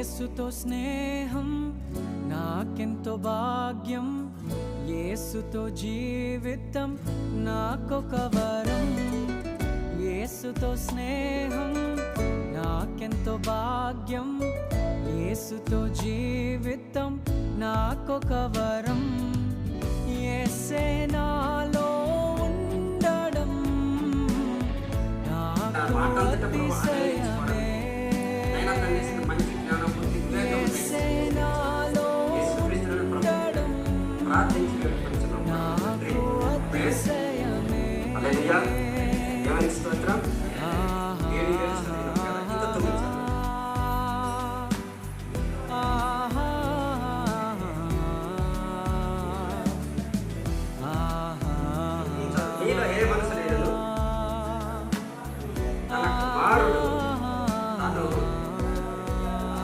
యేసుతో స్నేహం నాకెంతో భాగ్యం, యేసుతో జీవితం నాకొక వరం. యేసుతో స్నేహం నాకెంతో భాగ్యం, యేసుతో జీవితం నాకొక వరం. యేసే